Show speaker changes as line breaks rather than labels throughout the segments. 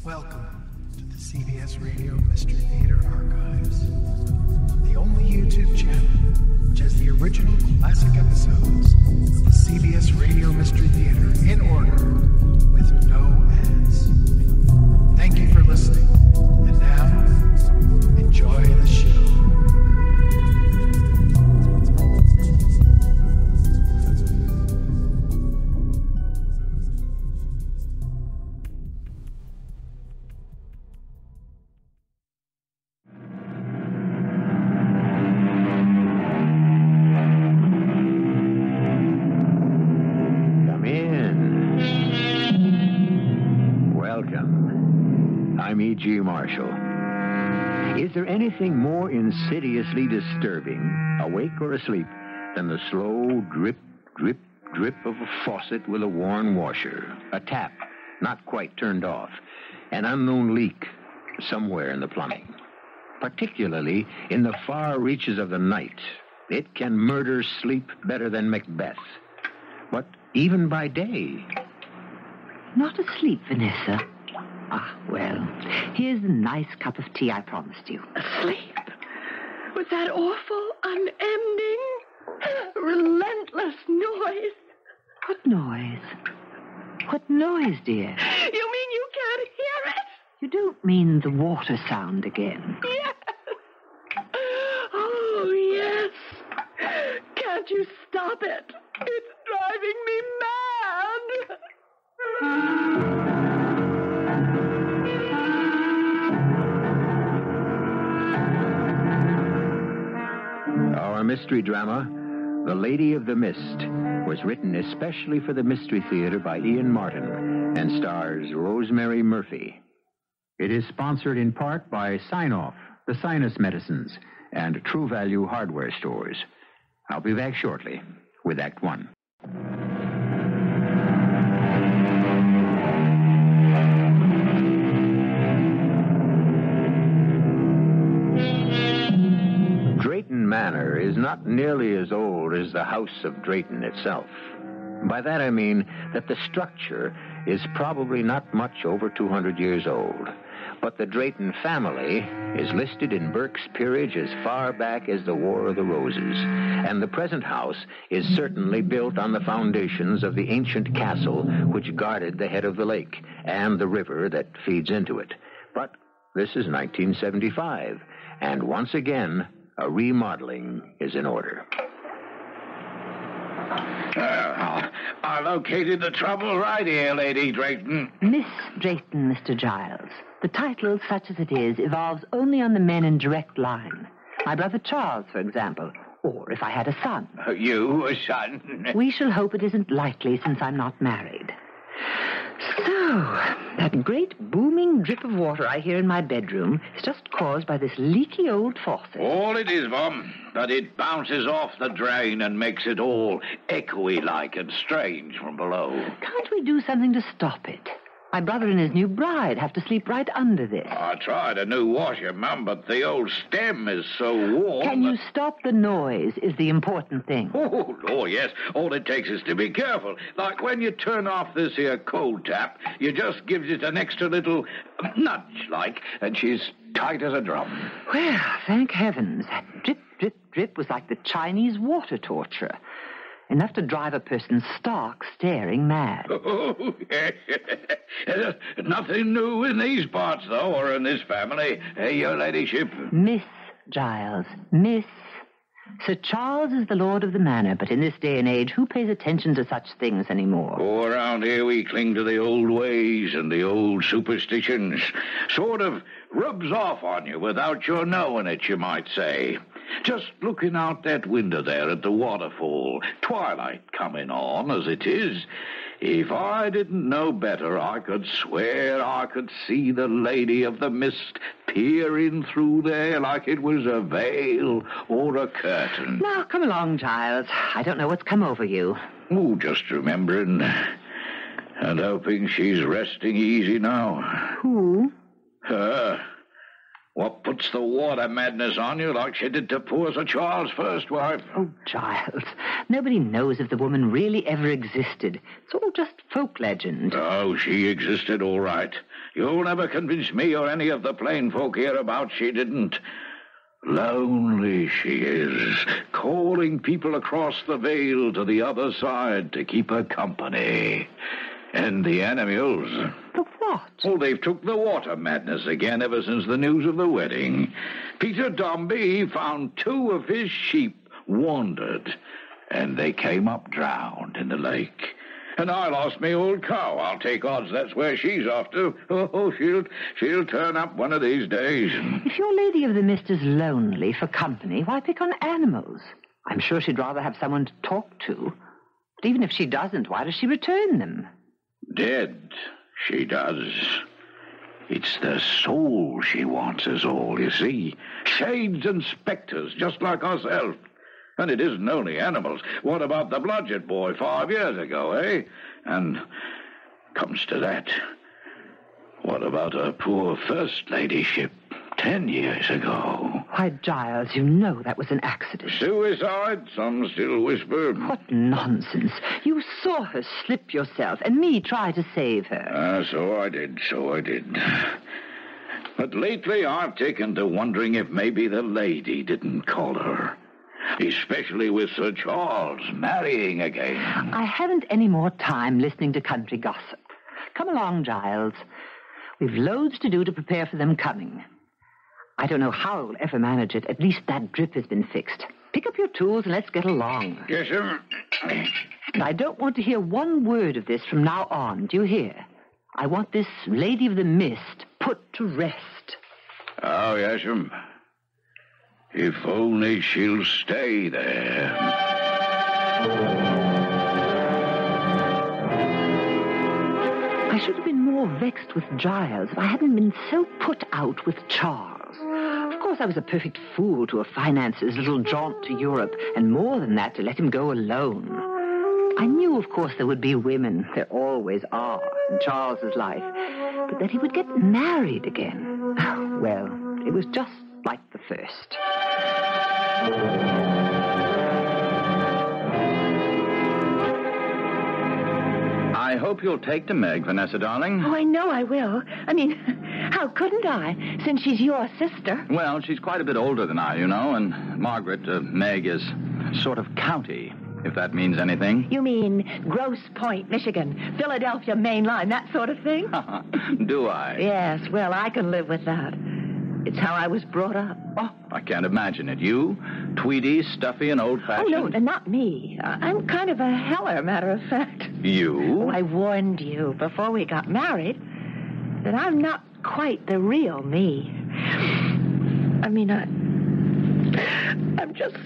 Welcome to the CBS Radio Mystery Theater Archives, the only YouTube channel which has the original classic episodes of the CBS Radio Mystery Theater in order, with no ads. Thank you for listening, and now, enjoy the show.
E.G. Marshall. Is there anything more insidiously disturbing, awake or asleep, than the slow drip, drip, drip of a faucet with a worn washer, a tap not quite turned off, an unknown leak somewhere in the plumbing? Particularly in the far reaches of the night, it can murder sleep better than Macbeth. But even by day...
Not asleep, Vanessa. Ah, well, here's the nice cup of tea I promised you.
Asleep? With that awful, unending, relentless noise.
What noise? What noise, dear?
You mean you can't hear it?
You don't mean the water sound again?
Yes. Oh, yes. Can't you stop it? It's driving me mad.
Our mystery drama, The Lady of the Mist, was written especially for the Mystery Theater by Ian Martin and stars Rosemary Murphy. It is sponsored in part by Sign-Off, the sinus medicines, and True Value hardware stores. I'll be back shortly with Act One. Drayton Manor is not nearly as old as the House of Drayton itself. By that I mean that the structure is probably not much over 200 years old. But the Drayton family is listed in Burke's Peerage as far back as the War of the Roses. And the present house is certainly built on the foundations of the ancient castle which guarded the head of the lake and the river that feeds into it. But this is 1975, and once again, a remodeling is in order.
I located the trouble right here, Lady Drayton.
Miss Drayton, Mr. Giles. The title, such as it is, evolves only on the men in direct line. My brother Charles, for example. Or if I had a son.
You, a son?
We shall hope it isn't likely since I'm not married. So, that great booming drip of water I hear in my bedroom is just caused by this leaky old faucet.
All it is, Mum, that it bounces off the drain and makes it all echoey-like and strange from below.
Can't we do something to stop it? My brother and his new bride have to sleep right under this.
I tried a new washer, Mum, but the old stem is so warm.
Can you stop the noise is the important thing.
Oh, yes. All it takes is to be careful. Like when you turn off this here cold tap, you just gives it an extra little nudge, like, and she's tight as a drum.
Well, thank heavens. That drip, drip, drip was like the Chinese water torture. Enough to drive a person stark, staring mad.
Oh, yes. Nothing new in these parts, though, or in this family. Hey, your ladyship.
Miss Giles. Miss. Sir Charles is the lord of the manor, but in this day and age, who pays attention to such things anymore?
Oh, around here we cling to the old ways and the old superstitions. Sort of rubs off on you without your knowing it, you might say. Just looking out that window there at the waterfall, twilight coming on as it is. If I didn't know better, I could swear I could see the Lady of the Mist peering through there like it was a veil or a curtain.
Now, come along, Giles. I don't know what's come over you.
Oh, just remembering and hoping she's resting easy now.
Who?
Her. What puts the water madness on you like she did to poor Sir Charles' first wife?
Oh, Giles, nobody knows if the woman really ever existed. It's all just folk legend.
Oh, she existed all right. You'll never convince me or any of the plain folk hereabouts she didn't. Lonely she is, calling people across the vale to the other side to keep her company. And the animals.
The what?
Oh, they've took the water madness again ever since the news of the wedding. Peter Dombey, he found 2 of his sheep wandered, and they came up drowned in the lake. And I lost me old cow. I'll take odds that's where she's off to. Oh, she'll turn up one of these days.
If your Lady of the Mist is lonely for company, why pick on animals? I'm sure she'd rather have someone to talk to. But even if she doesn't, why does she return them?
Dead, she does. It's the soul she wants us all, you see. Shades and spectres, just like ourselves. And it isn't only animals. What about the Blodgett boy 5 years ago, eh? And comes to that, what about her poor first ladyship 10 years ago?
Why, Giles, you know that was an accident.
Suicide, some still whisper.
What nonsense. You saw her slip yourself, and me try to save her.
So I did. But lately I've taken to wondering if maybe the lady didn't call her. Especially with Sir Charles marrying again.
I haven't any more time listening to country gossip. Come along, Giles. We've loads to do to prepare for them coming. I don't know how we'll ever manage it. At least that drip has been fixed. Pick up your tools and let's get along.
Yes, sir.
And I don't want to hear one word of this from now on. Do you hear? I want this Lady of the Mist put to rest.
Oh, yes, sir. If only she'll stay there.
I should have been more vexed with Giles if I hadn't been so put out with Charles. Of course, I was a perfect fool to have financed his little jaunt to Europe, and more than that, to let him go alone. I knew, of course, there would be women. There always are in Charles's life. But that he would get married again. Well, it was just like the first.
I hope you'll take to Meg, Vanessa, darling.
Oh, I know I will. I mean, how couldn't I, since she's your sister?
Well, she's quite a bit older than I, you know, and Margaret, Meg, is sort of county, if that means anything.
You mean Grosse Point, Michigan, Philadelphia Main Line, that sort of thing?
Do I?
Yes, well, I can live with that. It's how I was brought up.
Oh, I can't imagine it. You, tweedy, stuffy, and old-fashioned.
Oh, no, not me. I'm kind of a heller, matter of fact.
You?
Oh, I warned you before we got married that I'm not quite the real me. I mean, I'm just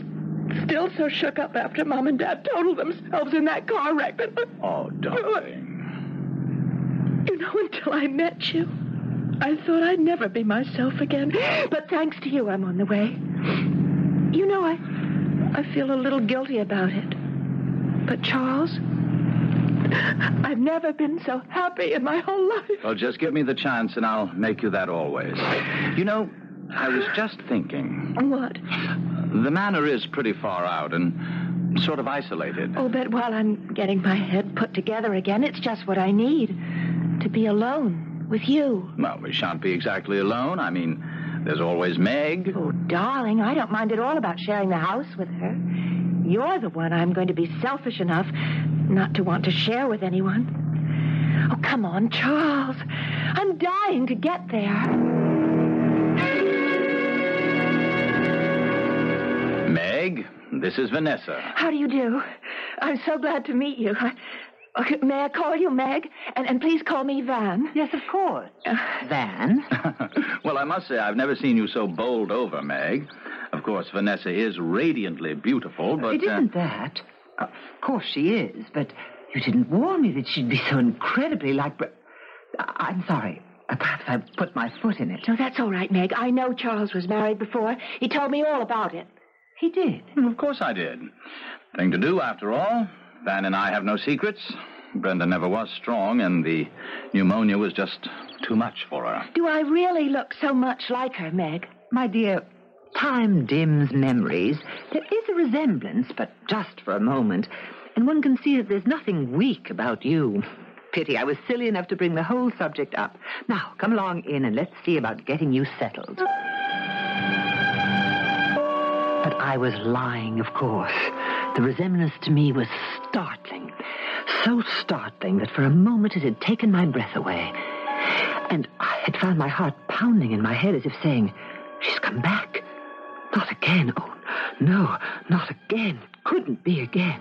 still so shook up after Mom and Dad totaled themselves in that car wreck that...
Oh, darling.
You know, until I met you, I thought I'd never be myself again. But thanks to you, I'm on the way. You know, I feel a little guilty about it. But Charles, I've never been so happy in my whole life.
Well, just give me the chance and I'll make you that always. You know, I was just thinking.
What?
The manor is pretty far out and sort of isolated.
Oh, but while I'm getting my head put together again, it's just what I need. To be alone. With you.
Well, we shan't be exactly alone. I mean, there's always Meg.
Oh, darling, I don't mind at all about sharing the house with her. You're the one I'm going to be selfish enough not to want to share with anyone. Oh, come on, Charles. I'm dying to get there.
Meg, this is Vanessa.
How do you do? I'm so glad to meet you. Okay, may I call you Meg? And please call me Van.
Yes, of course. Van?
Well, I must say, I've never seen you so bowled over, Meg. Of course, Vanessa is radiantly beautiful, but...
It isn't that. Of course she is, but you didn't warn me that she'd be so incredibly like... I'm sorry. Perhaps I put my foot in it.
No, that's all right, Meg. I know Charles was married before. He told me all about it.
He did?
Of course I did. Thing to do, after all. Van and I have no secrets. Brenda never was strong, and the pneumonia was just too much for her.
Do I really look so much like her, Meg?
My dear, time dims memories. There is a resemblance, but just for a moment. And one can see that there's nothing weak about you. Pity I was silly enough to bring the whole subject up. Now, come along in and let's see about getting you settled. But I was lying, of course. The resemblance to me was startling. So startling that for a moment it had taken my breath away. And I had found my heart pounding in my head as if saying, she's come back. Not again. Oh, no, not again. Couldn't be again.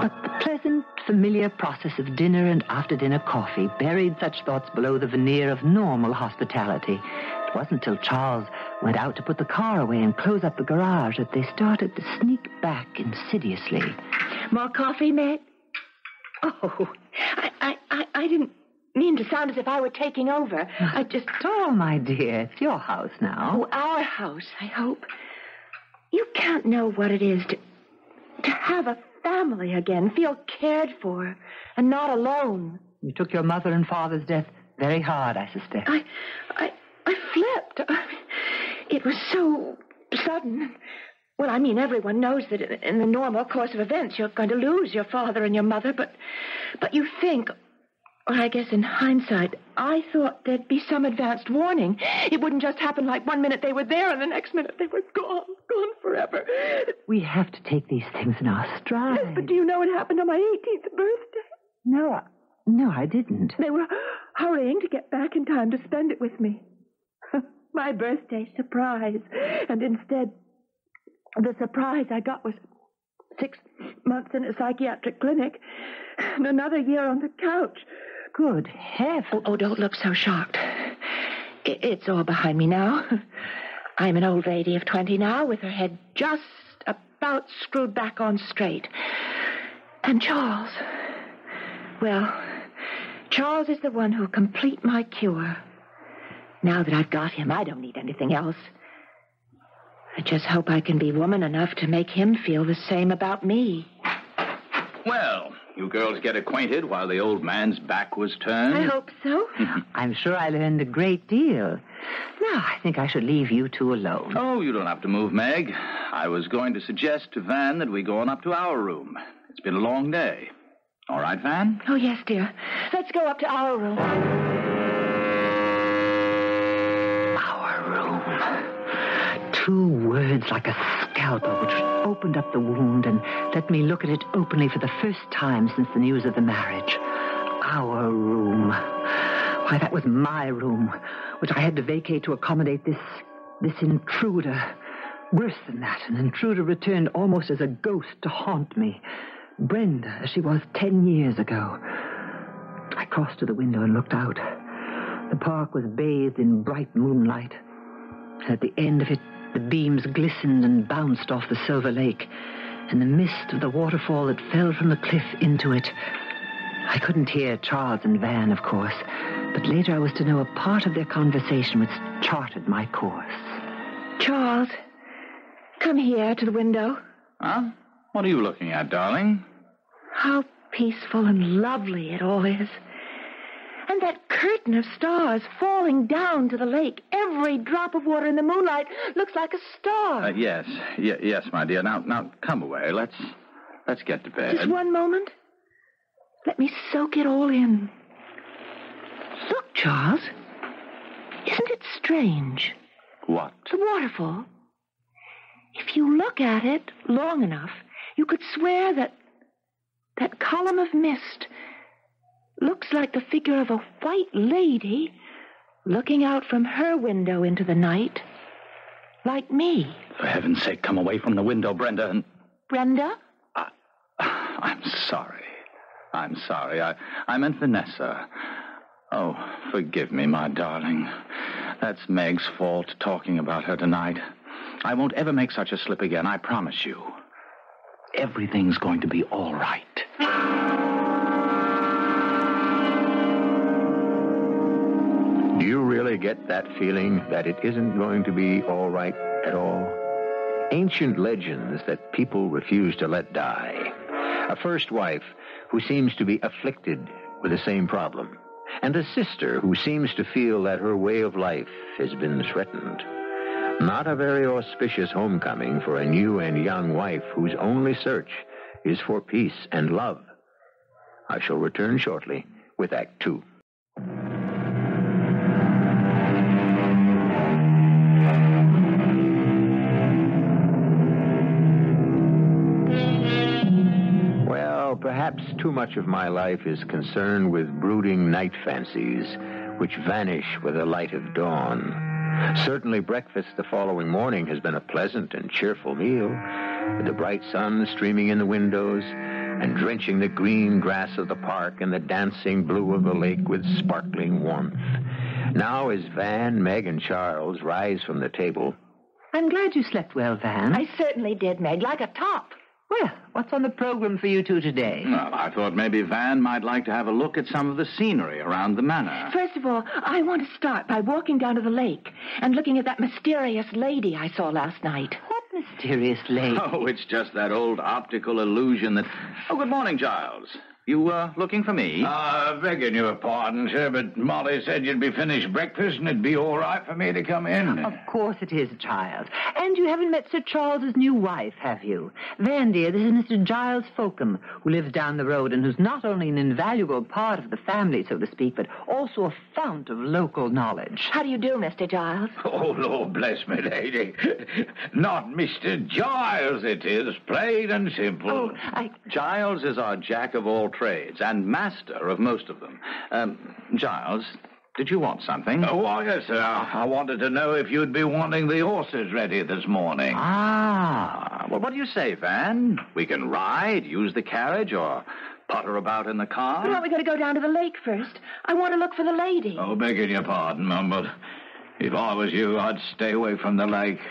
But the pleasant, familiar process of dinner and after-dinner coffee buried such thoughts below the veneer of normal hospitality. It wasn't till Charles went out to put the car away and close up the garage that they started to sneak back insidiously.
More coffee, Meg? Oh, I didn't mean to sound as if I were taking over. I just...
Oh, my dear, it's your house now.
Oh, our house, I hope. You can't know what it is to have a family again, feel cared for, and not alone.
You took your mother and father's death very hard, I suspect.
I flipped. It was so sudden. Well, I mean, everyone knows that in the normal course of events you're going to lose your father and your mother, but you think... Well, I guess in hindsight, I thought there'd be some advanced warning. It wouldn't just happen like one minute they were there and the next minute they were gone forever.
We have to take these things in our stride.
Yes, but do you know what happened on my 18th birthday?
No, I didn't.
They were hurrying to get back in time to spend it with me. My birthday surprise. And instead, the surprise I got was 6 months in a psychiatric clinic and another year on the couch.
Good heavens.
Oh, don't look so shocked. It's all behind me now. I'm an old lady of 20 now with her head just about screwed back on straight. And Charles... Well, Charles is the one who'll complete my cure. Now that I've got him, I don't need anything else. I just hope I can be woman enough to make him feel the same about me.
Well, you girls get acquainted while the old man's back was turned.
I hope so.
I'm sure I learned a great deal. Now, I think I should leave you two alone.
Oh, you don't have to move, Meg. I was going to suggest to Van that we go on up to our room. It's been a long day. All right, Van?
Oh, yes, dear. Let's go up to our room.
Our room. 2 words like a scalpel which opened up the wound and let me look at it openly for the first time since the news of the marriage. Our room. Why, that was my room, which I had to vacate to accommodate this intruder. Worse than that, an intruder returned almost as a ghost to haunt me. Brenda, as she was 10 years ago. I crossed to the window and looked out. The park was bathed in bright moonlight. At the end of it, the beams glistened and bounced off the silver lake, and the mist of the waterfall that fell from the cliff into it. I couldn't hear Charles and Van, of course, but later I was to know a part of their conversation which charted my course.
Charles, come here to the window.
Huh? What are you looking at, darling?
How peaceful and lovely it all is. And that curtain of stars falling down to the lake. Every drop of water in the moonlight looks like a star.
Yes, my dear. Now, come away. Let's get to bed.
Just one moment. Let me soak it all in. Look, Charles. Isn't it strange?
What?
The waterfall. If you look at it long enough, you could swear that column of mist looks like the figure of a white lady looking out from her window into the night, like me.
For heaven's sake, come away from the window, Brenda. And...
Brenda?
I'm sorry. I meant Vanessa. Oh, forgive me, my darling. That's Meg's fault, talking about her tonight. I won't ever make such a slip again, I promise you. Everything's going to be all right.
Do you really get that feeling that it isn't going to be all right at all? Ancient legends that people refuse to let die A first wife who seems to be afflicted with the same problem, and a sister who seems to feel that her way of life has been threatened. Not a very auspicious homecoming for a new and young wife whose only search is for peace and love. I shall return shortly with Act 2. Perhaps too much of my life is concerned with brooding night fancies, which vanish with the light of dawn. Certainly breakfast the following morning has been a pleasant and cheerful meal, with the bright sun streaming in the windows and drenching the green grass of the park and the dancing blue of the lake with sparkling warmth. Now, as Van, Meg, and Charles rise from the table...
I'm glad you slept well, Van.
I certainly did, Meg, like a top.
Well, what's on the program for you two today?
Well, I thought maybe Van might like to have a look at some of the scenery around the manor.
First of all, I want to start by walking down to the lake and looking at that mysterious lady I saw last night.
What mysterious lady?
Oh, it's just that old optical illusion that... Oh, good morning, Giles. You, looking for me?
Begging your pardon, sir, but Molly said you'd be finished breakfast and it'd be all right for me to come in.
Of course it is, child. And you haven't met Sir Charles's new wife, have you? Van, dear, this is Mr. Giles Folkham, who lives down the road and who's not only an invaluable part of the family, so to speak, but also a fount of local knowledge.
How do you do, Mr. Giles?
Oh, Lord bless me, lady. Not Mr. Giles, it is, plain and simple.
Oh,
Giles is our jack of all trades and master of most of them. Giles, did you want something?
Oh, why, yes, sir. I wanted to know if you'd be wanting the horses ready this morning.
Well, what do you say, Van? We can ride, use the carriage, or putter about in the car?
Well, we got to go down to the lake first. I want to look for the lady.
Oh, begging your pardon, Mum, but if I was you, I'd stay away from the lake,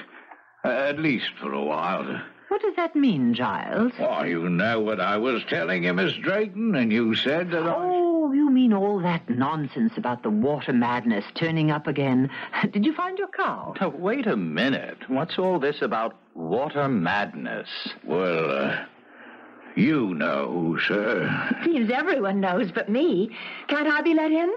at least for a while.
What does that mean, Giles?
Oh, you know what I was telling you, Miss Drayton, and you said that
Oh, you mean all that nonsense about the water madness turning up again. Did you find your cow?
Now, wait a minute. What's all this about water madness?
Well, you know, sir.
Seems everyone knows but me. Can't I be let in?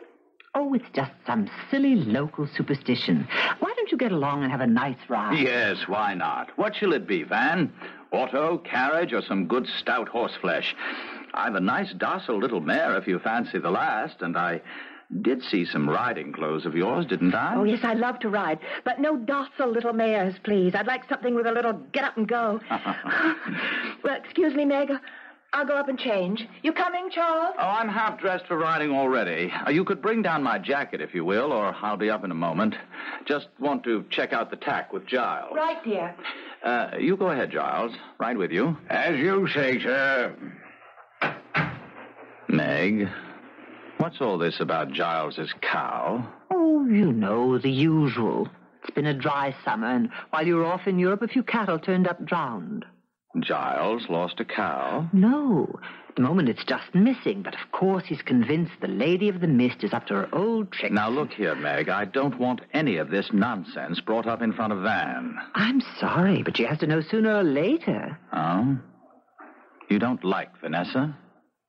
Oh, it's just some silly local superstition. Why don't you get along and have a nice ride?
Yes, why not? What shall it be, Van? Auto, carriage, or some good stout horseflesh? I've a nice docile little mare if you fancy the last, and I did see some riding clothes of yours, didn't I?
Oh, yes, I love to ride, but no docile little mares, please. I'd like something with a little get up and go. Well, excuse me, Meg. I'll go up and change. You coming, Charles?
Oh, I'm half dressed for riding already. You could bring down my jacket, if you will, or I'll be up in a moment. Just want to check out the tack with Giles.
Right, dear.
You go ahead, Giles. Right with you.
As you say, sir.
Meg, what's all this about Giles's cow?
Oh, you know, the usual. It's been a dry summer, and while you were off in Europe, a few cattle turned up drowned.
Giles lost a cow?
No. At the moment, it's just missing. But, of course, he's convinced the Lady of the Mist is up to her old tricks.
Now, look here, Meg. I don't want any of this nonsense brought up in front of Van.
I'm sorry, but she has to know sooner or later.
Oh? You don't like Vanessa?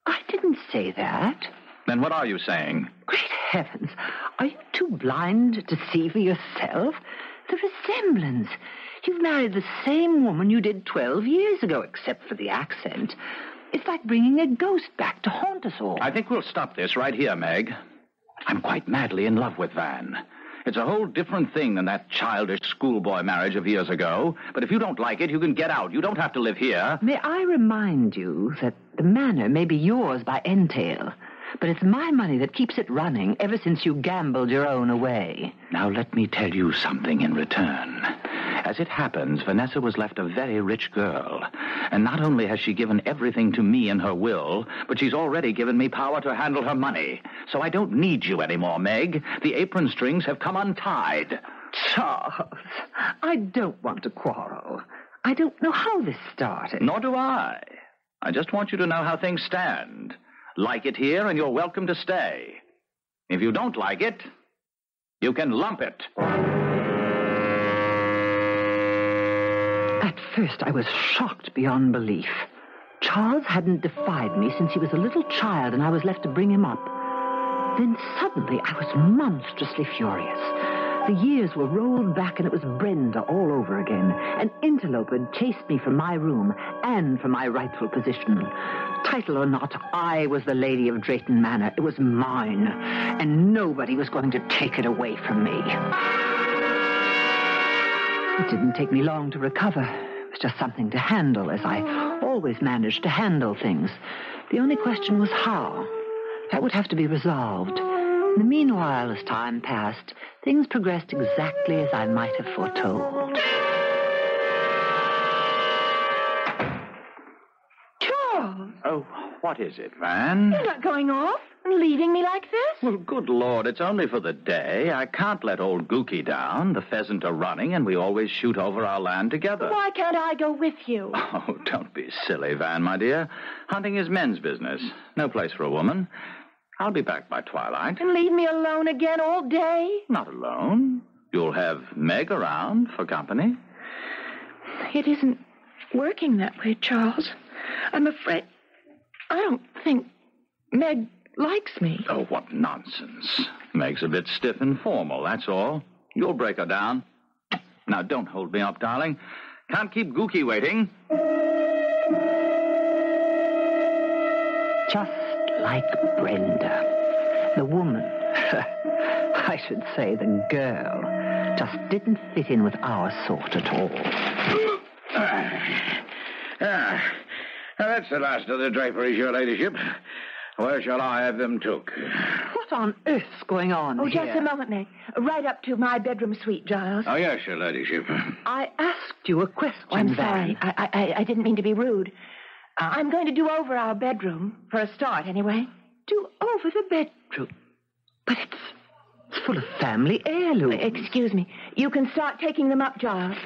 I didn't say that.
Then what are you saying?
Great heavens. Are you too blind to see for yourself? The resemblance. You've married the same woman you did 12 years ago, except for the accent. It's like bringing a ghost back to haunt us all.
I think we'll stop this right here, Meg. I'm quite madly in love with Van. It's a whole different thing than that childish schoolboy marriage of years ago. But if you don't like it, you can get out. You don't have to live here.
May I remind you that the manor may be yours by entail, but it's my money that keeps it running ever since you gambled your own away.
Now, let me tell you something in return. As it happens, Vanessa was left a very rich girl. And not only has she given everything to me in her will, but she's already given me power to handle her money. So I don't need you anymore, Meg. The apron strings have come untied.
Charles, I don't want to quarrel. I don't know how this started.
Nor do I. I just want you to know how things stand. Like it here, and you're welcome to stay. If you don't like it, you can lump it.
At first, I was shocked beyond belief. Charles hadn't defied me since he was a little child and I was left to bring him up. Then suddenly I was monstrously furious. The years were rolled back and it was Brenda all over again. An interloper had chased me from my room and from my rightful position. Title or not, I was the lady of Drayton Manor. It was mine, and nobody was going to take it away from me. It didn't take me long to recover. It was just something to handle, as I always managed to handle things. The only question was how. That would have to be resolved. In the meanwhile, as time passed, things progressed exactly as I might have foretold.
Charles!
Oh, what is it, Van?
You're not going off and leaving me like this?
Well, good Lord, it's only for the day. I can't let old Gookie down. The pheasant are running, and we always shoot over our land together.
Why can't I go with you?
Oh, don't be silly, Van, my dear. Hunting is men's business. No place for a woman. I'll be back by twilight.
And leave me alone again all day?
Not alone. You'll have Meg around for company.
It isn't working that way, Charles. I'm afraid... I don't think Meg likes me.
Oh, what nonsense. Meg's a bit stiff and formal, that's all. You'll break her down. Now, don't hold me up, darling. Can't keep Gookie waiting.
Just like Brenda. The woman, I should say the girl, just didn't fit in with our sort at all.
That's the last of the draperies, your ladyship. Where shall I have them took?
What on earth's going on
Oh,
here?
just a moment, Meg. Right up to my bedroom suite, Giles.
Oh, yes, your ladyship.
I asked you a question,
Oh, I'm
Van.
sorry. I didn't mean to be rude. I'm going to do over our bedroom, for a start, anyway.
Do over the bedroom. But it's full of family heirlooms.
Excuse me. You can start taking them up, Giles.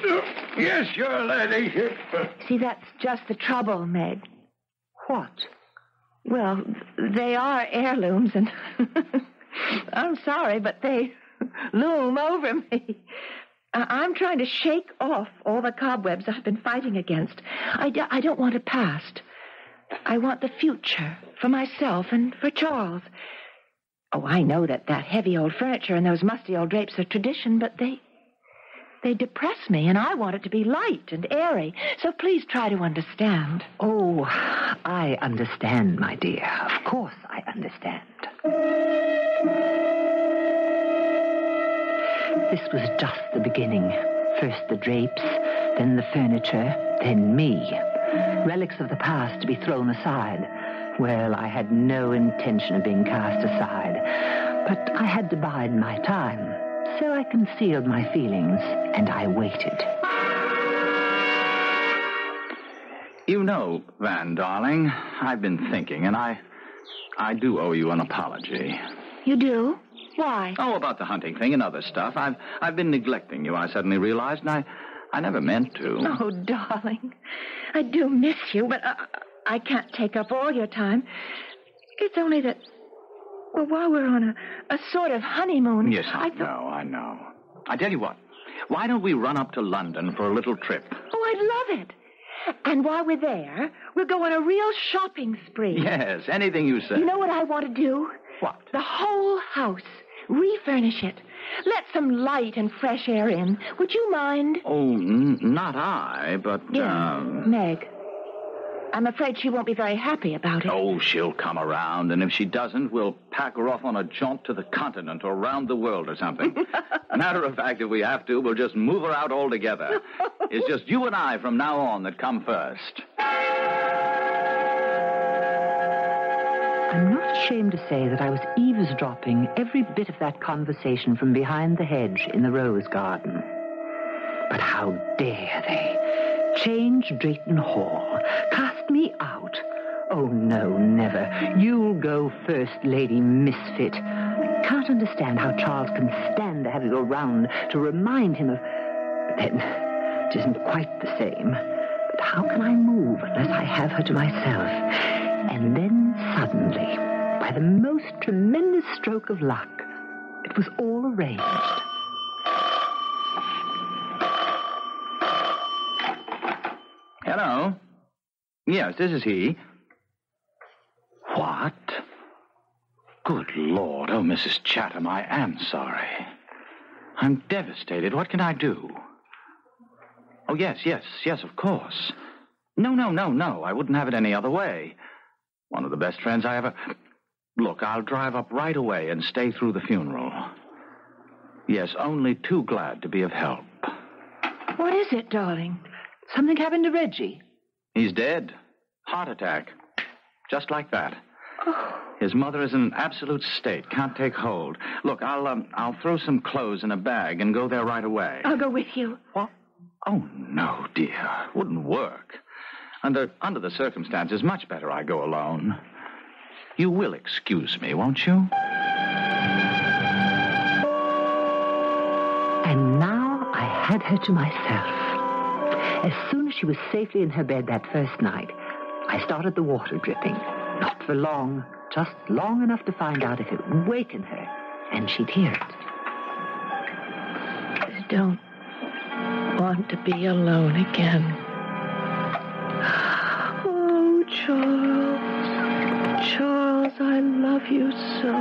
Yes, your ladyship.
See, that's just the trouble, Meg.
What?
Well, they are heirlooms, and I'm sorry, but they loom over me. I'm trying to shake off all the cobwebs I've been fighting against. I don't want a past. I want the future for myself and for Charles. Oh, I know that heavy old furniture and those musty old drapes are tradition, but they depress me, and I want it to be light and airy. So please try to understand.
Oh, I understand, my dear. Of course I understand. This was just the beginning. First the drapes, then the furniture, then me. Relics of the past to be thrown aside. Well, I had no intention of being cast aside, but I had to bide my time. So I concealed my feelings, and I waited.
You know, Van, darling, I've been thinking, and I do owe you an apology.
You do? Why?
Oh, about the hunting thing and other stuff. I've been neglecting you, I suddenly realized, and I never meant to.
Oh, darling, I do miss you, but I can't take up all your time. It's only that, well, while we're on a sort of honeymoon...
Yes, I know. I tell you what, why don't we run up to London for a little trip?
Oh, I'd love it. And while we're there, we'll go on a real shopping spree.
Yes, anything you say.
You know what I want to do?
What?
The whole house. Refurnish it. Let some light and fresh air in. Would you mind?
Oh, not I, but...
Yeah, Meg. I'm afraid she won't be very happy about it.
Oh, she'll come around, and if she doesn't, we'll pack her off on a jaunt to the continent or around the world or something. Matter of fact, if we have to, we'll just move her out altogether. It's just you and I from now on that come first.
I'm not ashamed to say that I was eavesdropping every bit of that conversation from behind the hedge in the rose garden. But how dare they? Change Drayton Hall. Cast me out. Oh, no, never. You'll go first, Lady Misfit. I can't understand how Charles can stand to have you around to remind him of... But then, it isn't quite the same. But how can I move unless I have her to myself? And then suddenly, by the most tremendous stroke of luck, it was all arranged.
Hello. Yes, this is he. What? Good Lord. Oh, Mrs. Chatham, I am sorry. I'm devastated. What can I do? Oh, yes, of course. No. I wouldn't have it any other way. One of the best friends I ever... Look, I'll drive up right away and stay through the funeral. Yes, only too glad to be of help.
What is it, darling?
Something happened to Reggie.
He's dead. Heart attack. Just like that.
Oh.
His mother is in an absolute state. Can't take hold. Look, I'll throw some clothes in a bag and go there right away.
I'll go with you.
What? Oh, no, dear. Wouldn't work. Under the circumstances, much better I go alone. You will excuse me, won't you?
And now I had her to myself. As soon as she was safely in her bed that first night, I started the water dripping. Not for long, just long enough to find out if it would waken her, and she'd hear it.
I don't want to be alone again. Oh, Charles. Charles, I love you so.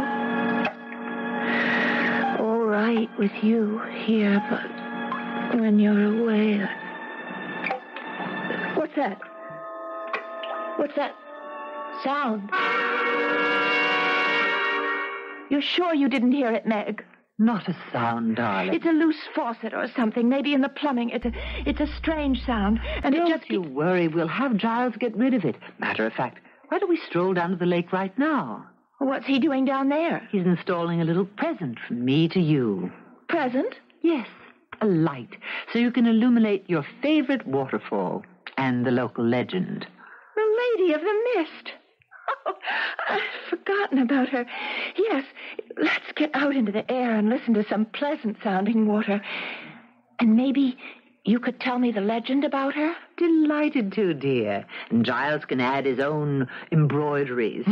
All right with you here, but when you're away... What's that? What's that sound? You're sure you didn't hear it, Meg?
Not a sound, darling.
It's a loose faucet or something, maybe in the plumbing. It's a strange sound, and
Don't
it just...
you worry. We'll have Giles get rid of it. Matter of fact, why don't we stroll down to the lake right now?
What's he doing down there?
He's installing a little present from me to you.
Present?
Yes, a light, so you can illuminate your favorite waterfall and the local legend.
The Lady of the Mist. Oh, I'd forgotten about her. Yes, let's get out into the air and listen to some pleasant-sounding water. And maybe you could tell me the legend about her?
Delighted to, dear. And Giles can add his own embroideries.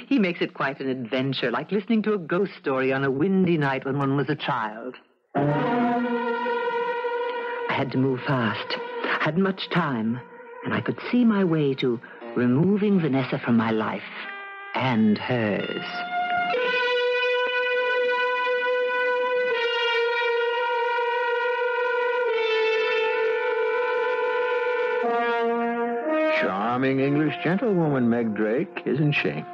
He makes it quite an adventure, like listening to a ghost story on a windy night when one was a child. I had to move fast. Hadn't much time, and I could see my way to removing Vanessa from my life and hers.
Charming English gentlewoman, Meg Drake, isn't she?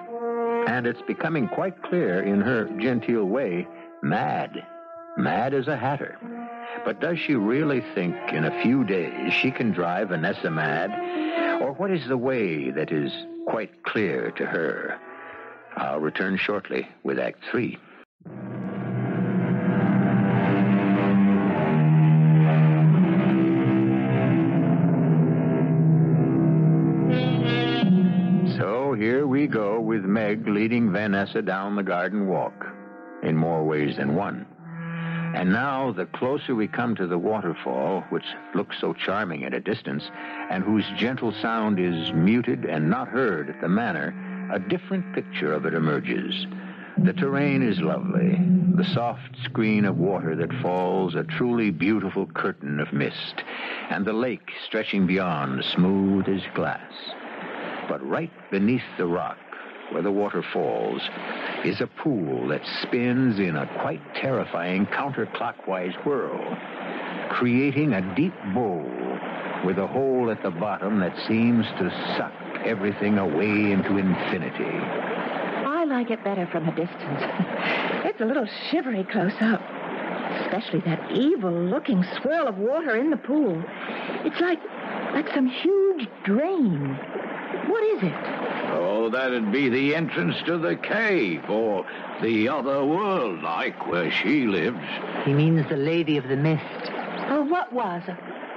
And it's becoming quite clear in her genteel way, mad. Mad as a hatter. But does she really think in a few days she can drive Vanessa mad? Or what is the way that is quite clear to her? I'll return shortly with Act 3. So here we go with Meg leading Vanessa down the garden walk, in more ways than one. And now, the closer we come to the waterfall, which looks so charming at a distance, and whose gentle sound is muted and not heard at the Manor, a different picture of it emerges. The terrain is lovely. The soft screen of water that falls, a truly beautiful curtain of mist, and the lake stretching beyond, smooth as glass. But right beneath the rock, where the water falls, is a pool that spins in a quite terrifying counterclockwise whirl, creating a deep bowl with a hole at the bottom that seems to suck everything away into infinity.
I like it better from a distance. It's a little shivery close up, especially that evil-looking swirl of water in the pool. It's like some huge drain. What is it?
Oh, that'd be the entrance to the cave, or the other world, like where she lives.
He means the Lady of the Mist.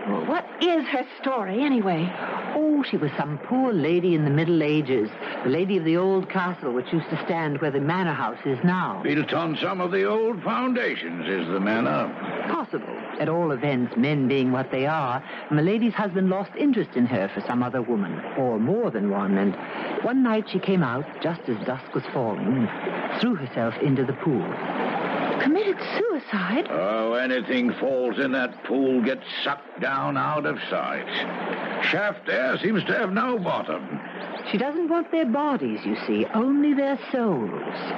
Well, what is her story, anyway?
Oh, she was some poor lady in the Middle Ages, the lady of the old castle which used to stand where the manor house is now.
Built on some of the old foundations is the manor.
Possible. At all events, men being what they are, Milady's husband lost interest in her for some other woman, or more than one, and one night she came out, just as dusk was falling, and threw herself into the pool.
Committed suicide?
Oh, anything falls in that pool gets sucked down out of sight. Shaft there seems to have no bottom.
She doesn't want their bodies, you see, only their souls.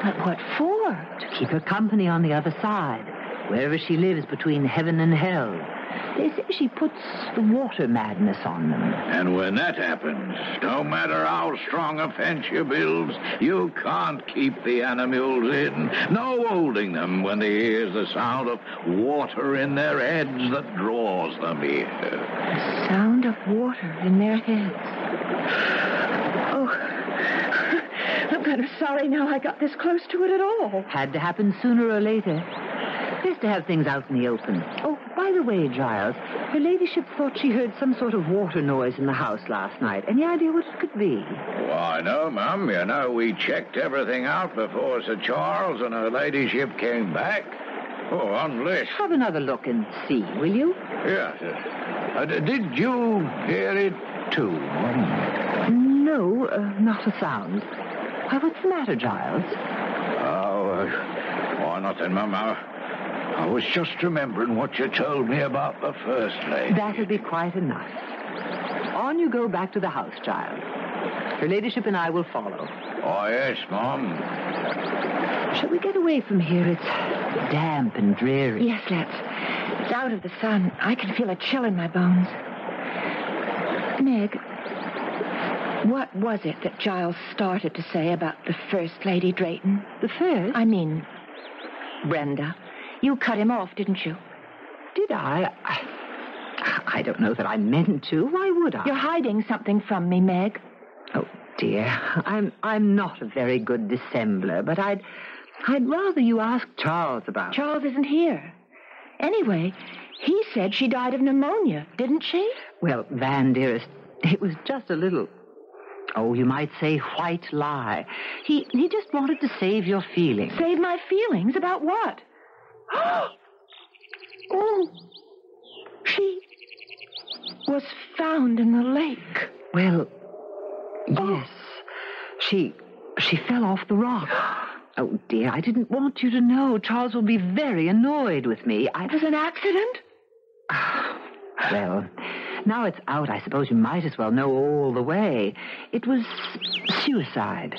But what for?
To keep her company on the other side, wherever she lives between heaven and hell. They say she puts the water madness on them.
And when that happens, no matter how strong a fence you build, you can't keep the animals in. No holding them when they hear the sound of water in their heads that draws them here.
The sound of water in their heads. Oh, I'm kind of sorry now I got this close to it at all.
Had to happen sooner or later. Best to have things out in the open. Oh, by the way, Giles, her ladyship thought she heard some sort of water noise in the house last night. Any idea what it could be?
Why, no, Mum. You know, we checked everything out before Sir Charles and her ladyship came back. Oh, unless...
Have another look and see, will you?
Yes. Did you hear it, too, Mum?
No, not a sound. What's the matter, Giles?
Oh, nothing, Mum. I was just remembering what you told me about the First Lady.
That'll be quite enough. On you go back to the house, Giles. Her ladyship and I will follow.
Oh, yes, Mum.
Shall we get away from here? It's damp and dreary.
Yes, let's. It's out of the sun. I can feel a chill in my bones. Meg, what was it that Giles started to say about the First Lady Drayton?
The first?
I mean, Brenda. You cut him off, didn't you?
Did I? I don't know that I meant to. Why would I?
You're hiding something from me, Meg.
Oh, dear. I'm not a very good dissembler, but I'd rather you ask Charles about it.
Charles isn't here. Anyway, he said she died of pneumonia, didn't she?
Well, Van, dearest, it was just a little... Oh, you might say white lie. He just wanted to save your feelings.
Save my feelings? About what? Oh, she was found in the lake.
Well, yes. She fell off the rock. Oh, dear, I didn't want you to know. Charles will be very annoyed with me.
It was an accident?
Well, now it's out, I suppose you might as well know all the way. It was suicide.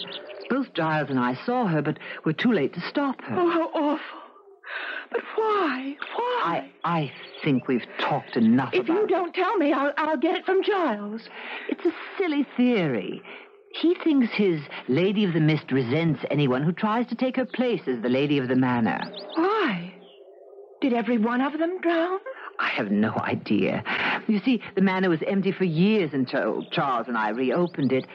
Both Giles and I saw her, but we're too late to stop her.
Oh, how awful. But why? Why?
I think we've talked enough about it.
If you don't tell me, I'll get it from Giles.
It's a silly theory. He thinks his Lady of the Mist resents anyone who tries to take her place as the Lady of the Manor.
Why? Did every one of them drown?
I have no idea. You see, the manor was empty for years until Charles and I reopened it.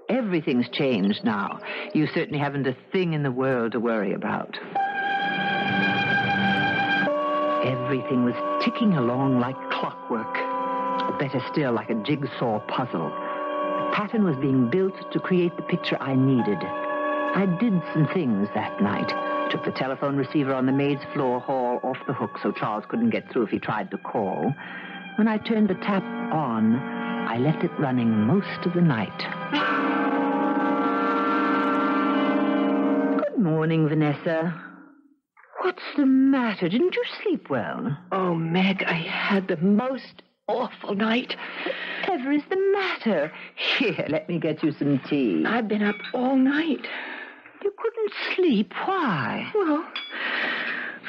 Everything's changed now. You certainly haven't a thing in the world to worry about. Everything was ticking along like clockwork. Or better still, like a jigsaw puzzle. The pattern was being built to create the picture I needed. I did some things that night. Took the telephone receiver on the maid's floor hall off the hook so Charles couldn't get through if he tried to call. When I turned the tap on, I left it running most of the night. Good morning, Vanessa. What's the matter? Didn't you sleep well?
Oh, Meg, I had the most awful night.
Whatever is the matter? Here, let me get you some tea.
I've been up all night.
You couldn't sleep. Why?
Well,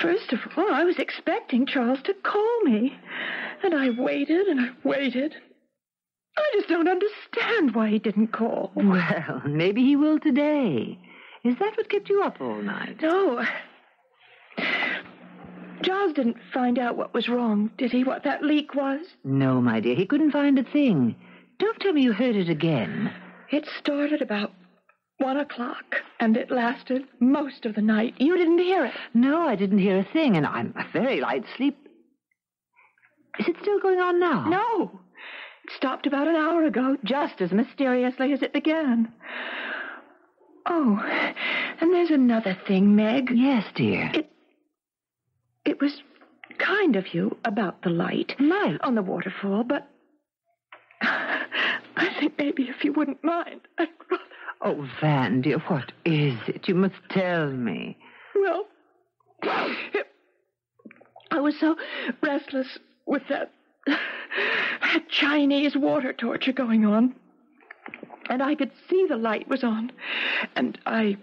first of all, I was expecting Charles to call me. And I waited and I waited. I just don't understand why he didn't call.
Well, maybe he will today. Is that what kept you up all night?
No. Charles didn't find out what was wrong, did he? What that leak was?
No, my dear. He couldn't find a thing. Don't tell me you heard it again.
It started about 1 o'clock, and it lasted most of the night. You didn't hear it?
No, I didn't hear a thing, and I'm a very light sleep. Is it still going on now?
No. It stopped about an hour ago, just as mysteriously as it began. Oh, and there's another thing, Meg.
Yes, dear.
It was kind of you about the light.
Light?
On the waterfall, but I think maybe if you wouldn't mind, I'd rather...
Oh, Van, dear, what is it? You must tell me.
Well, it I was so restless with that Chinese water torture going on. And I could see the light was on. And I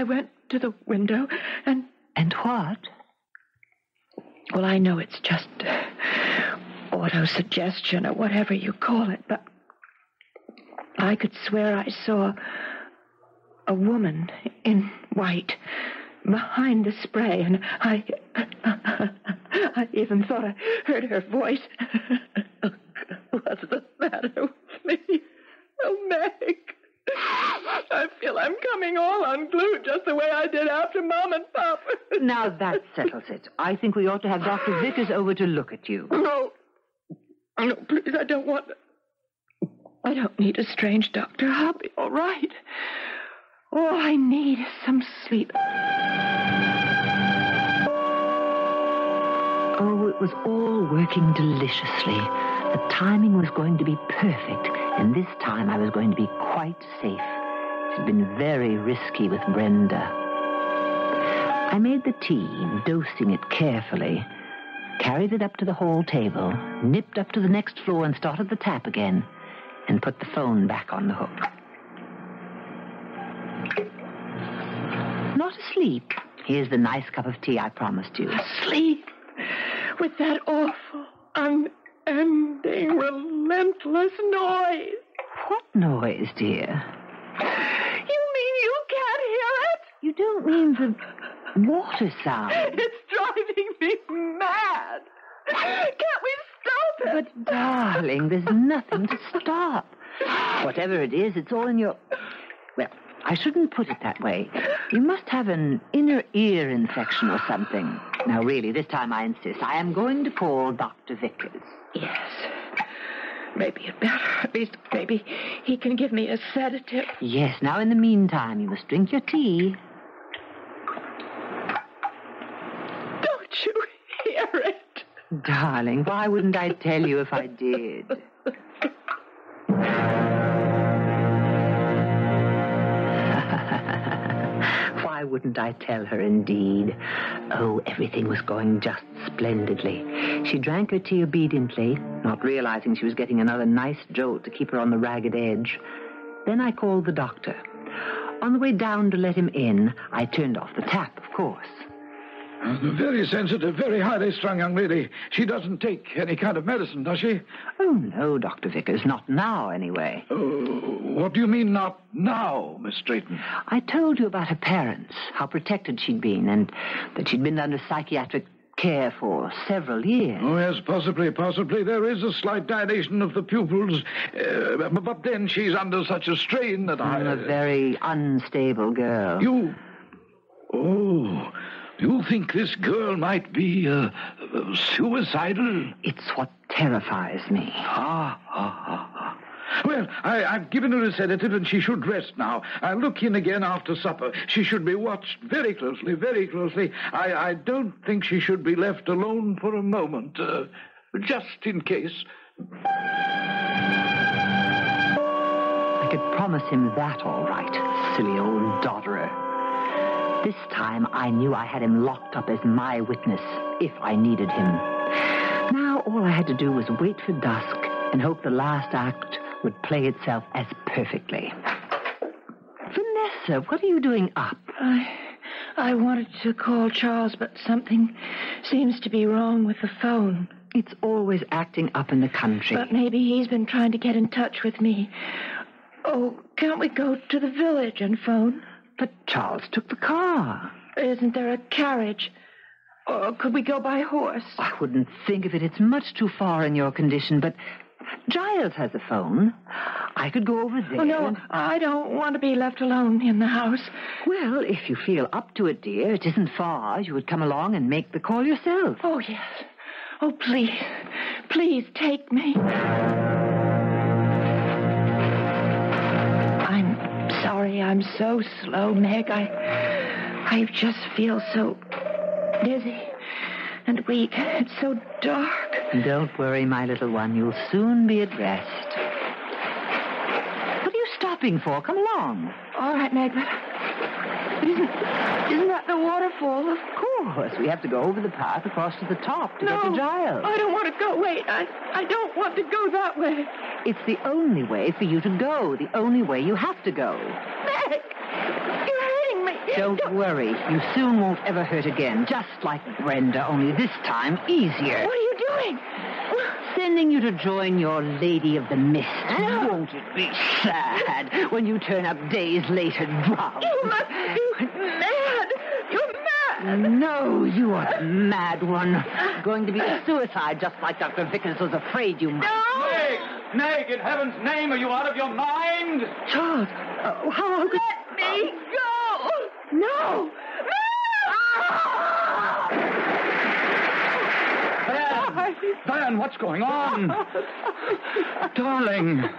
went to the window and...
And what?
Well, I know it's just autosuggestion or whatever you call it, but I could swear I saw a woman in white behind the spray, and I even thought I heard her voice. What's the matter with me? Oh, Meg. I feel I'm coming all unglued just the way I did after Mom and Pop.
Now that settles it. I think we ought to have Dr. Vickers over to look at you.
No, please, I don't want... I don't need a strange doctor. I'll be all right. All I need is some sleep.
Oh, it was all working deliciously. The timing was going to be perfect, and this time I was going to be quite safe. It had been very risky with Brenda. I made the tea, dosing it carefully, carried it up to the hall table, nipped up to the next floor and started the tap again, and put the phone back on the hook. Not asleep. Here's the nice cup of tea I promised you.
Asleep? With that awful, unending, relentless noise.
What noise, dear?
You mean you can't hear it?
You don't mean the water sound.
It's driving me mad. Can't we stop it?
But, darling, there's nothing to stop. Whatever it is, it's all in your... Well, I shouldn't put it that way. You must have an inner ear infection or something. Now, really, this time I insist. I am going to call Dr. Vickers.
Yes. Maybe you'd better. At least maybe he can give me a sedative.
Yes, now in the meantime, you must drink your tea.
Don't you hear it?
Darling, why wouldn't I tell you if I did? Why wouldn't I tell her, indeed? Oh, everything was going just splendidly. She drank her tea obediently, not realizing she was getting another nice jolt to keep her on the ragged edge. Then I called the doctor. On the way down to let him in, I turned off the tap, of course.
Very sensitive, very highly strung young lady. She doesn't take any kind of medicine, does she?
Oh, no, Dr. Vickers, not now, anyway.
What do you mean, not now, Miss Drayton?
I told you about her parents, how protected she'd been, and that she'd been under psychiatric care for several years.
Oh, yes, possibly. There is a slight dilation of the pupils, but then she's under such a strain that
A very unstable girl.
You think this girl might be suicidal?
It's what terrifies me.
Well, I've given her a sedative and she should rest now. I'll look in again after supper. She should be watched very closely, very closely. I don't think she should be left alone for a moment, just in case.
I could promise him that, all right, silly old dodderer. This time I knew I had him locked up as my witness, if I needed him. Now all I had to do was wait for dusk and hope the last act would play itself as perfectly. Vanessa, what are you doing up?
I wanted to call Charles, but something seems to be wrong with the phone.
It's always acting up in the country.
But maybe he's been trying to get in touch with me. Oh, can't we go to the village and phone?
But Charles took the car.
Isn't there a carriage? Or could we go by horse?
I wouldn't think of it. It's much too far in your condition, but Giles has a phone. I could go over there.
Oh, no, I don't want to be left alone in the house.
Well, if you feel up to it, dear, it isn't far. You would come along and make the call yourself.
Oh, yes. Oh, please. Please take me. Sorry, I'm so slow, Meg. I just feel so dizzy and weak. It's so dark.
Don't worry, my little one. You'll soon be at rest. What are you stopping for? Come along.
All right, Meg, but Isn't that the waterfall?
Of course. We have to go over the path across to the top to get to Giles.
I don't want to go. Wait, I don't want to go that way.
It's the only way for you to go. The only way you have to go.
Meg! You're hurting me.
Don't worry. You soon won't ever hurt again. Just like Brenda, only this time easier.
What are you doing?
Sending you to join your Lady of the Mist. Won't it be sad when you turn up days later drowned?
You must be mad. You're mad.
No, you are the mad one. Going to be a suicide just like Dr. Vickers was afraid you might.
No!
Meg, in heaven's name, are you out of your mind?
Charles, how could...
Let me go! No!
Diane, what's going on? Darling.
When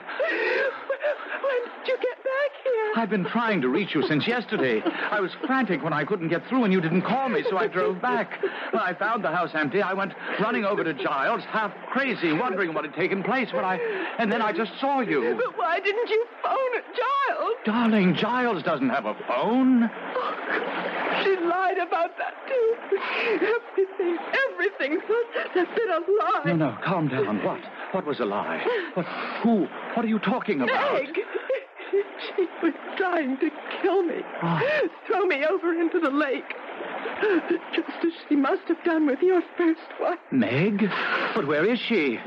did you get back here?
I've been trying to reach you since yesterday. I was frantic when I couldn't get through and you didn't call me, so I drove back. When I found the house empty, I went running over to Giles, half crazy, wondering what had taken place and then I just saw you.
But why didn't you phone at Giles?
Darling, Giles doesn't have a phone.
She lied about that, too. Everything must have been a lie.
No, calm down. What was a lie? Who? What are you talking about?
Meg! She was trying to kill me. Throw me over into the lake. Just as she must have done with your first wife.
Meg? But where is she?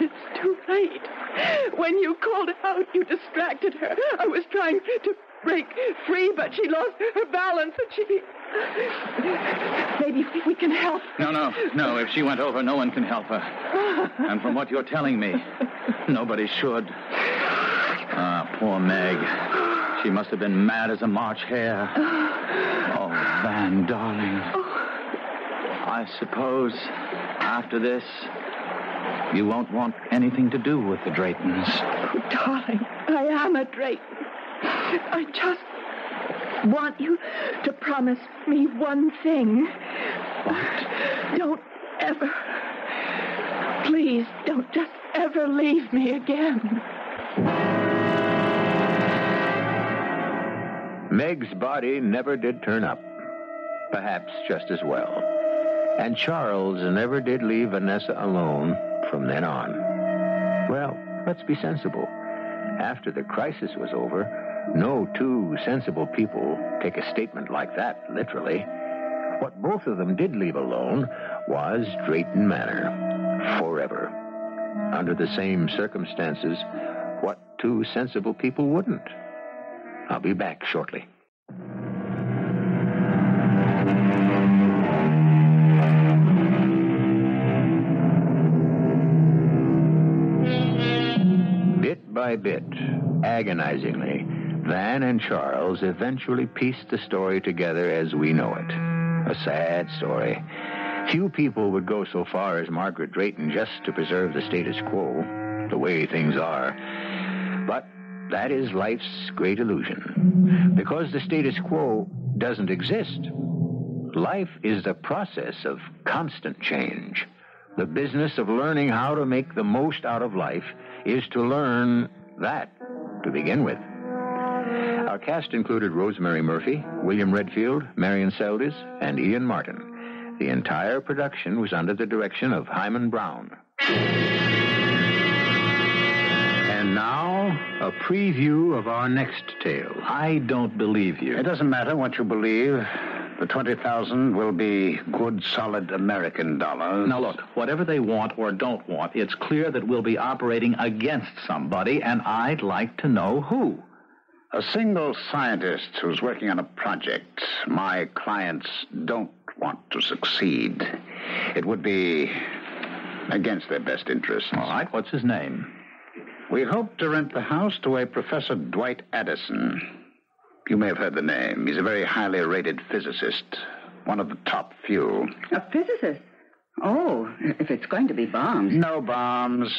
It's too late. When you called out, you distracted her. I was trying to break free, but she lost her balance and she... Maybe we can help.
No. If she went over, no one can help her. And from what you're telling me, nobody should. Poor Meg. She must have been mad as a March hare. Oh, Van, darling. I suppose after this, you won't want anything to do with the Draytons.
Oh, darling, I am a Drayton. I just want you to promise me one thing.
What?
Don't ever, please, don't just ever leave me again.
Meg's body never did turn up. Perhaps just as well. And Charles never did leave Vanessa alone from then on. Well, let's be sensible. After the crisis was over, no two sensible people take a statement like that literally. What both of them did leave alone was Drayton Manor. Forever. Under the same circumstances, what two sensible people wouldn't? I'll be back shortly. Bit by bit, agonizingly, Van and Charles eventually pieced the story together as we know it. A sad story. Few people would go so far as Margaret Drayton just to preserve the status quo, the way things are. But that is life's great illusion. Because the status quo doesn't exist. Life is the process of constant change. The business of learning how to make the most out of life is to learn that to begin with. Our cast included Rosemary Murphy, William Redfield, Marian Seldes, and Ian Martin. The entire production was under the direction of Hyman Brown. And now, a preview of our next tale.
I don't believe you.
It doesn't matter what you believe. The 20,000 will be good, solid American dollars.
Now, look, whatever they want or don't want, it's clear that we'll be operating against somebody, and I'd like to know who.
A single scientist who's working on a project my clients don't want to succeed. It would be against their best interests.
All right, what's his name?
We hope to rent the house to a Professor Dwight Addison. You may have heard the name. He's a very highly rated physicist, one of the top few.
A physicist? Oh, if it's going to be bombs.
No bombs.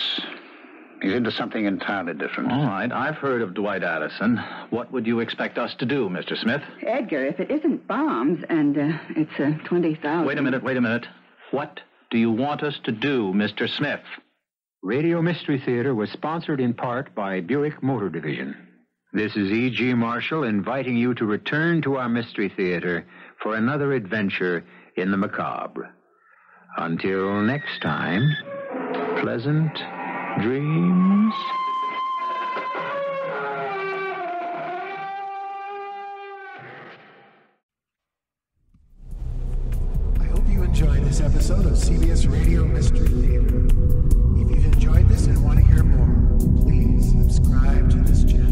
He's into something entirely different.
All right, I've heard of Dwight Addison. What would you expect us to do, Mr. Smith?
Edgar, if it isn't bombs and it's 20,000...
Wait a minute. What do you want us to do, Mr. Smith?
Radio Mystery Theater was sponsored in part by Buick Motor Division. This is E.G. Marshall inviting you to return to our Mystery Theater for another adventure in the macabre. Until next time, pleasant dreams.
I hope you enjoyed this episode of CBS Radio Mystery Theater. If you've enjoyed this and want to hear more, please subscribe to this channel.